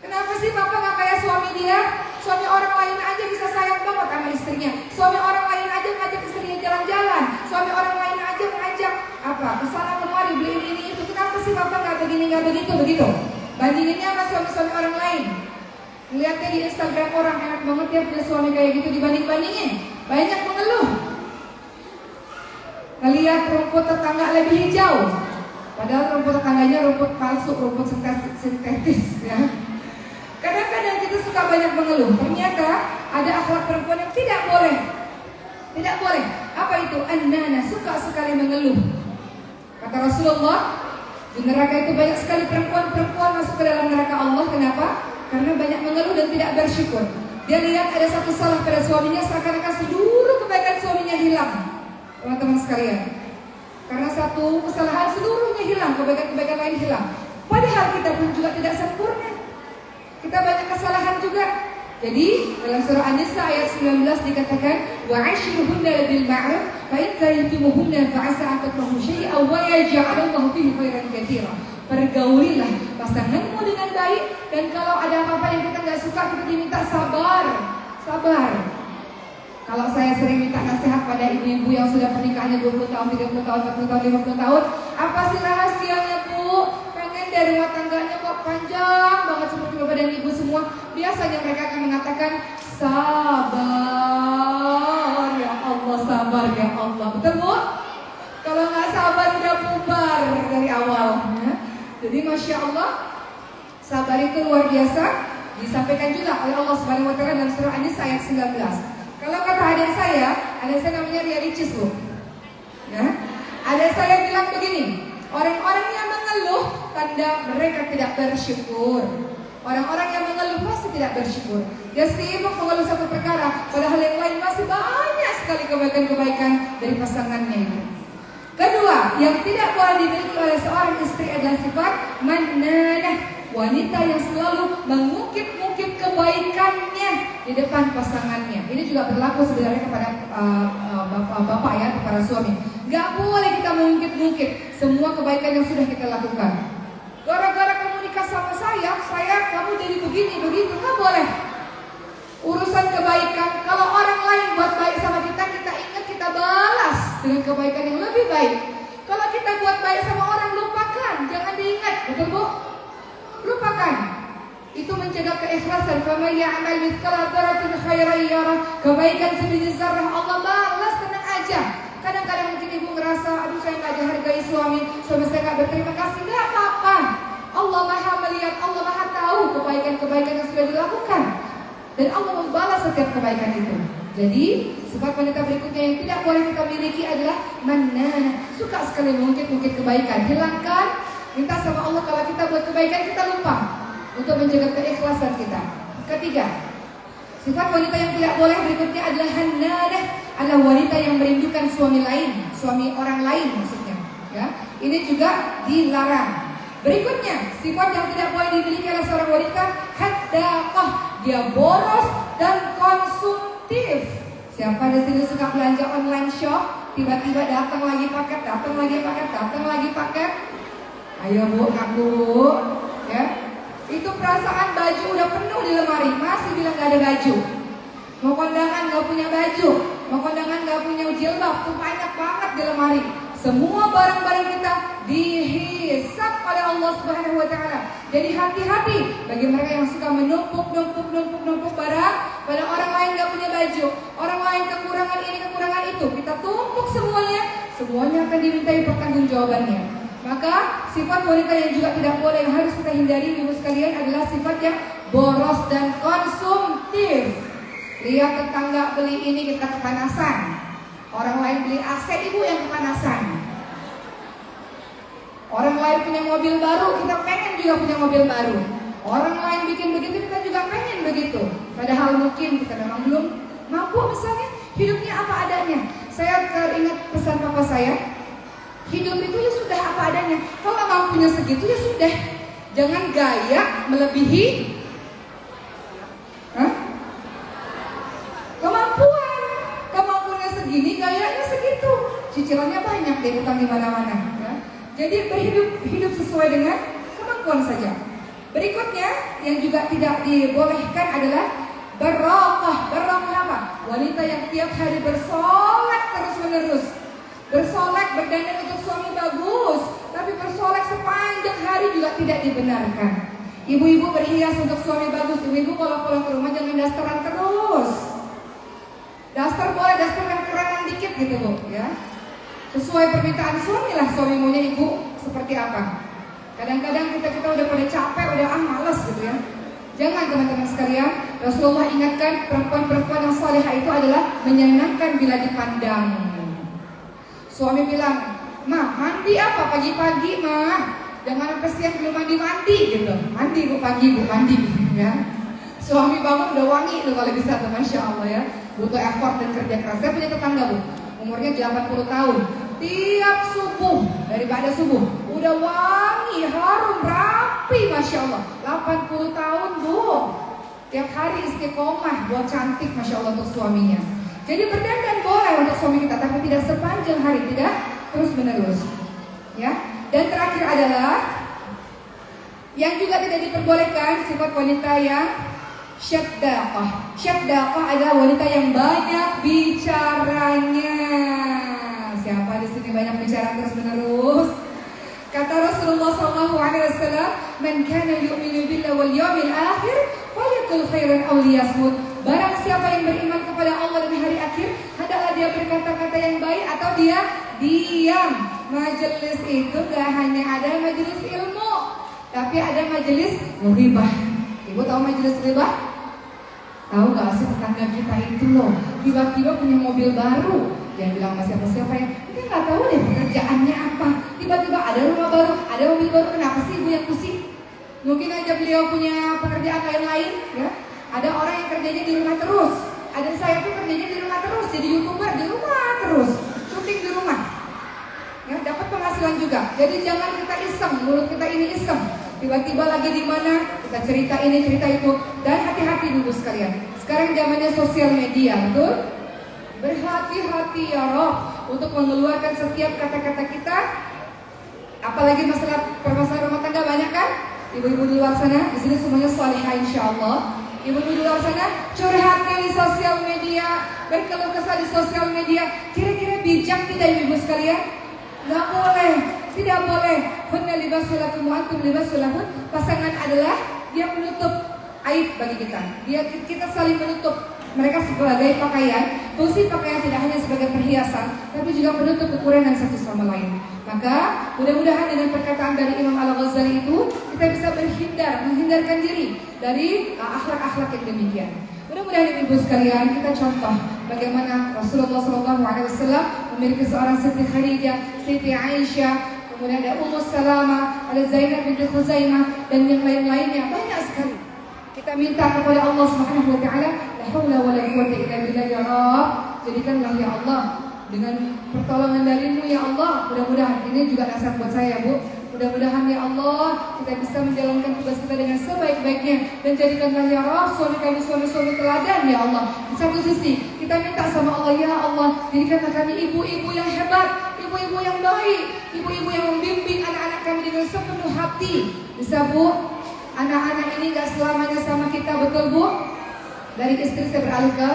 Kenapa sih Papa gak kayak suami dia? Suami orang lain aja bisa sayang banget sama istrinya. Suami orang lain aja ngajak istrinya jalan-jalan. Suami orang lain aja ngajak kesana kemari, beliin ini itu. Kenapa sih Papa gak begini, gak begitu? Bandinginnya sama suami-suami orang lain. Lihatnya di Instagram orang, enak banget ya punya suami kayak gitu, dibanding-bandingin. Banyak mengeluh. Ngelihat rumput tetangga lebih hijau, padahal rumput tetangganya rumput palsu, rumput sintetis ya. Kadang-kadang kita suka banyak mengeluh. Ternyata ada akhlak perempuan yang tidak boleh. Tidak boleh. Apa itu? An-nana, suka sekali mengeluh. Kata Rasulullah, di neraka itu banyak sekali perempuan-perempuan masuk ke dalam neraka Allah. Kenapa? Karena banyak mengeluh dan tidak bersyukur. Dia lihat ada satu salah pada suaminya, seakan-akan seluruh kebaikan suaminya hilang. Teman-teman sekalian, karena satu kesalahan seluruhnya hilang, kebaikan-kebaikan lain hilang. Padahal kita pun juga tidak sempurna. Kita banyak kesalahan juga. Jadi dalam surah An-Nisa ayat 19 dikatakan, wa'ashiruhunna bil ma'ruf fa in karihtumuhunna fa 'asa an takrahu syai'an wa yaj'alallahu fihi khairan katsira. Pergaulilah pasanganmu dengan baik, dan kalau ada apa-apa yang kita nggak suka, kita diminta sabar. Sabar. Kalau saya sering minta nasihat pada ibu-ibu yang sudah pernikahannya 20 tahun, 30 tahun, 40 tahun, 50 tahun, apa sih rahasianya Bu? Pengen dari rumah tangganya kok panjang banget seperti bapak dan ibu semua. Biasanya mereka akan mengatakan sabar ya Allah, sabar ya Allah. Betul Bu? Kalau nggak sabar udah bubar dari awal. Jadi Masya Allah, sabar itu luar biasa. Disampaikan juga oleh Allah Subhanahu Wa Taala dalam surah An-Nisa ayat 19. Kalau kata adik saya namanya Ria Ricis Bu. Ya, adik saya bilang begini, orang-orang yang mengeluh tanda mereka tidak bersyukur. Orang-orang yang mengeluh pasti tidak bersyukur. Dia sibuk mengeluh satu perkara, padahal yang lain masih banyak sekali kebaikan-kebaikan dari pasangannya itu. Kedua, yang tidak boleh dimiliki oleh seorang istri adalah sifat mannanah. Wanita yang selalu mengungkit-ungkit kebaikannya di depan pasangannya. Ini juga berlaku sebenarnya kepada bapak ya, kepada suami. Gak boleh kita mengungkit-ungkit semua kebaikan yang sudah kita lakukan. Gara-gara kamu nikah sama saya kamu jadi begini, begitu. Gak boleh. Urusan kebaikan, kalau orang lain buat baik sama kita, kita ingat, kita balas dengan kebaikan yang lebih baik. Kalau kita buat baik sama orang, lupakan, jangan diingat. Betul Bu? Lupakan. Itu mencegah keikhlasan. Faman ya'mal mithqala dzarratin khairan yarah. Kebaikan sebiji zarah Allah balas, tenang aja. Kadang-kadang mungkin ibu ngerasa, aduh saya nggak dihargai suami saya nggak berterima kasih. Nggak apa-apa. Allah Maha melihat, Allah Maha tahu kebaikan-kebaikan yang sudah dilakukan, dan Allah membalas setiap kebaikan itu. Jadi sifat wanita berikutnya yang tidak boleh kita miliki adalah mannanah. Suka sekali mengungkit-ungkit kebaikan. Hilangkan. Minta sama Allah kalau kita buat kebaikan kita lupa untuk menjaga keikhlasan kita. Ketiga, sifat wanita yang tidak boleh berikutnya adalah hannadah, adalah wanita yang merindukan suami lain, suami orang lain maksudnya. Ya, ini juga dilarang. Berikutnya, sifat yang tidak boleh dimiliki oleh seorang wanita haddaqah, dia boros dan konsumtif. Siapa di sini suka belanja online shop? Tiba-tiba datang lagi paket, datang lagi paket, datang lagi paket. Ayo Bu, ngaku ya. Itu perasaan baju udah penuh di lemari, masih bilang gak ada baju. Mau kondangan gak punya baju, mau kondangan gak punya jilbab, tuh banyak banget di lemari. Semua barang-barang kita dihisap oleh Allah Subhanahu Wa Taala. Jadi hati-hati bagi mereka yang suka menumpuk barang, pada orang lain gak punya baju, orang lain kekurangan ini, kekurangan itu. Kita tumpuk semuanya akan dimintai pertanggungjawabannya. Maka sifat wanita yang juga tidak boleh, yang harus kita hindari ibu sekalian adalah sifat yang boros dan konsumtif. Lihat tetangga beli ini kita kepanasan, orang lain beli AC ibu yang kepanasan. Orang lain punya mobil baru, kita pengen juga punya mobil baru. Orang lain bikin begitu, kita juga pengen begitu. Padahal mungkin kita memang belum mampu misalnya, hidupnya apa adanya. Saya teringat pesan papa saya, hidup itu ya sudah apa adanya. Kalau mampunya segitu ya sudah. Jangan gaya melebihi kemampuan. Kemampuannya segini, gayanya segitu. Cicilannya banyak deh, utang di mana-mana. Ya. Jadi hidup sesuai dengan kemampuan saja. Berikutnya yang juga tidak dibolehkan adalah barakah. Barakah apa? Wanita yang tiap hari bersolek terus-menerus. Bersolek, berdandan untuk suami bagus, tapi bersolek sepanjang hari juga tidak dibenarkan. Ibu-ibu berhias untuk suami bagus. Ibu-ibu kalau pulang ke rumah jangan dasteran terus. Daster boleh, daster yang kerangan dikit gitu Bu ya. Sesuai permintaan suami lah, suami maunya ibu seperti apa. Kadang-kadang kita udah pada capek, udah malas gitu ya. Jangan teman-teman sekalian. Rasulullah ingatkan perempuan-perempuan yang salihah itu adalah menyenangkan bila dipandang. Suami bilang, "Ma, mandi apa pagi-pagi, Ma? Jangan sampai siang belum mandi-mandi gitu. Mandi Bu pagi, Bu mandi ya." Suami bangun udah wangi tuh kalau bisa tuh, Masya Allah ya. Butuh effort dan kerja keras. Saya punya tetangga Bu, umurnya 80 tahun. Tiap subuh, daripada subuh, udah wangi, harum, rapi, Masya Allah. 80 tahun Bu. Tiap hari istiqomah, buat cantik, Masya Allah untuk suaminya. Jadi berdandan boleh untuk suami kita, tapi tidak sepanjang hari, tidak terus menerus. Ya. Dan terakhir adalah yang juga tidak diperbolehkan sifat wanita yang Syaddaqah. Syaddaqah adalah wanita yang banyak bicaranya. Siapa di sini banyak bicara terus menerus? Kata Rasulullah SAW, "Man kana yu'minu billahi wal yawmil akhir, falyaqul khairan aw liyasmut." Barang siapa yang beriman kepada Allah dan hari akhir, hendaklah dia berkata-kata yang baik atau dia diam. Majelis itu gak hanya ada majelis ilmu, tapi ada majelis ghibah. Ibu tahu majelis ghibah? Tahu gak sih tetangga kita itu loh, tiba-tiba punya mobil baru. Dia bilang sama siapa-siapa yang kita nggak tahu deh pekerjaannya apa. Tiba-tiba ada rumah baru, ada mobil baru. Kenapa sih ibu yang pusing? Mungkin aja beliau punya pekerjaan lain-lain, ya. Ada orang yang kerjanya di rumah terus. Ada saya pun kerjanya di rumah terus, jadi YouTuber di rumah terus, syuting di rumah. Ya, dapat penghasilan juga. Jadi jangan kita iseng, mulut kita ini iseng. Tiba-tiba lagi di mana kita cerita ini, cerita itu, dan hati-hati dulu sekalian. Sekarang zamannya sosial media, betul? Berhati-hati ya Rob untuk mengeluarkan setiap kata-kata kita. Apalagi masalah permasalahan rumah tangga banyak kan? Ibu-ibu di luar sana, di sini semuanya salihah insyaallah. Ibu-ibu di luar sana curhatnya di sosial media, berkeluh kesah di sosial media. Kira-kira bijak tidak ibu sekalian? Nggak boleh, tidak boleh. Hunna libasul lakum wa antum libasul lahun. Pasangan adalah dia menutup aib bagi kita. Kita saling menutup. Mereka sebagai pakaian, fungsi pakaian tidak hanya sebagai perhiasan, tapi juga menutup kekurangan satu sama lain. Maka mudah-mudahan dengan perkataan dari Imam Al-Ghazali itu kita bisa menghindarkan diri dari akhlak-akhlak yang demikian. Mudah-mudahan ibu sekalian kita contoh bagaimana Rasulullah SAW memiliki seorang Siti Khadijah, Siti Aisyah, kemudian ada Ummu Salamah, ada Zainab binti Khuzaimah dan yang lain-lainnya banyak sekali. Kita minta kepada Allah Subhanahu wa taala, la haula wala quwwata illa billah ya Rabb. Jadikanlah ya Allah dengan pertolongan darimu ya Allah. Mudah-mudahan ini juga nasihat buat saya Bu. Mudah-mudahan ya Allah kita bisa menjalankan tugas kita dengan sebaik-baiknya dan jadikanlah ya Rabb suami kami suami-suami teladan ya Allah. Di satu sisi kita minta sama Allah ya Allah, jadikanlah kami ibu-ibu yang hebat, ibu-ibu yang baik, ibu-ibu yang membimbing anak-anak kami dengan sepenuh hati. Bisa Bu? Anak-anak ini gak selamanya sama kita, betul Bu? Dari istri saya beralih ke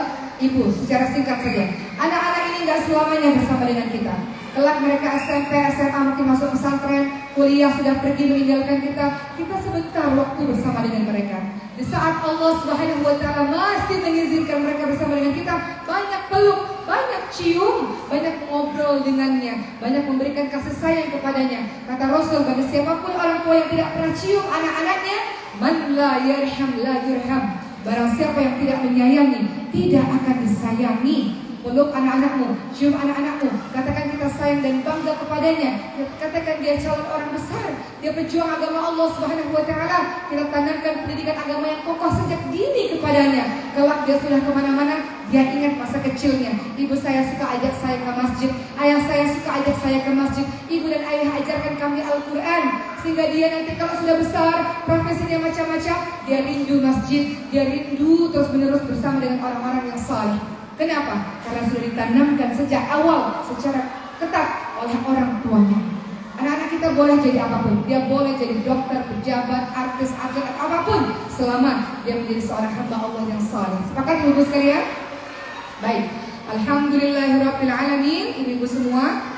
ibu, secara singkat saja. Anak-anak ini gak selamanya bersama dengan kita. Kelak mereka SMP, SMA, mungkin masuk pesantren, kuliah sudah pergi meninggalkan kita. Kita sebentar waktu bersama dengan mereka. Di saat Allah Subhanahu wa taala masih mengizinkan mereka bersama dengan kita, banyak peluk, banyak cium, banyak mengobrol dengannya, banyak memberikan kasih sayang kepadanya. Kata Rasul, bagi siapapun orang tua yang tidak pernah cium anak-anaknya, man la yarham la yurham. Barang siapa yang tidak menyayangi, tidak akan disayangi. Peluk anak-anakmu, cium anak-anakmu, katakan kita sayang dan bangga kepadanya. Katakan dia calon orang besar, dia pejuang agama Allah Subhanahu wa taala. Kita tanamkan pendidikan agama yang kokoh sejak dini kepadanya. Kelak dia sudah kemana-mana, dia ingat masa kecilnya. Ibu saya suka ajak saya ke masjid, ayah saya suka ajak saya ke masjid. Ibu dan ayah ajarkan kami Al-Quran, sehingga dia nanti kalau sudah besar, profesinya macam-macam, dia rindu masjid, dia rindu terus-menerus bersama dengan orang-orang yang saleh. Kenapa? Karena sudah ditanamkan sejak awal secara ketat oleh orang tuanya. Anak-anak kita boleh jadi apapun. Dia boleh jadi dokter, pejabat, artis, atlet, apapun, selama dia menjadi seorang hamba Allah yang saleh. Sepakat ibu sekalian? Baik. Alhamdulillahirabbil alamin. Ibu semua,